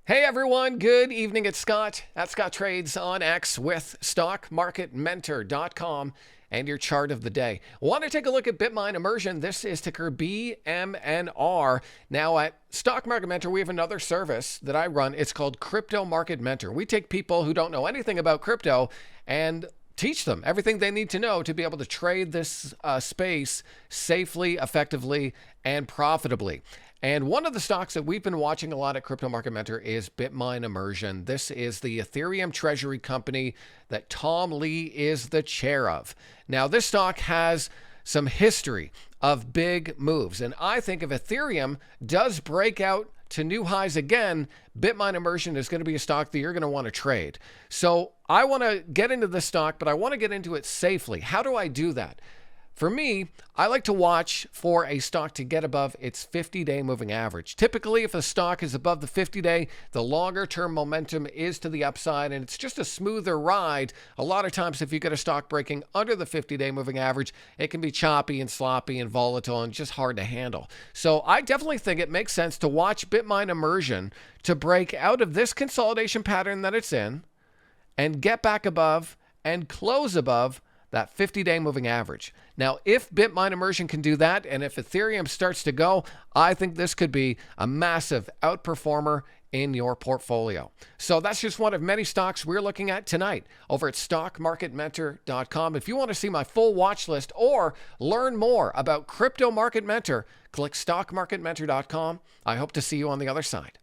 Hey everyone, good evening. It's Scott at Scott Trades on X with StockMarketMentor.com and your chart of the day. Want to take a look at BitMine Immersion? This is ticker BMNR. Now at Stock Market Mentor, we have another service that I run. It's called Crypto Market Mentor. We take people who don't know anything about crypto and teach them everything they need to know to be able to trade this space safely, effectively, and profitably. And one of the stocks that we've been watching a lot at Crypto Market Mentor is BitMine Immersion. This is the Ethereum treasury company that Tom Lee is the chair of. Now, this stock has some history of big moves. And I think if Ethereum does break out to new highs again, BitMine Immersion is going to be a stock that you're going to want to trade. So I want to get into this stock, but I want to get into it safely. How do I do that? For me, I like to watch for a stock to get above its 50-day moving average. Typically, if a stock is above the 50-day, the longer-term momentum is to the upside, and it's just a smoother ride. A lot of times, if you get a stock breaking under the 50-day moving average, it can be choppy and sloppy and volatile and just hard to handle. So I definitely think it makes sense to watch BitMine Immersion to break out of this consolidation pattern that it's in and get back above and close above that 50-day moving average. Now, if BitMine Immersion can do that, and if Ethereum starts to go, I think this could be a massive outperformer in your portfolio. So that's just one of many stocks we're looking at tonight over at StockMarketMentor.com. If you want to see my full watch list or learn more about Crypto Market Mentor, click StockMarketMentor.com. I hope to see you on the other side.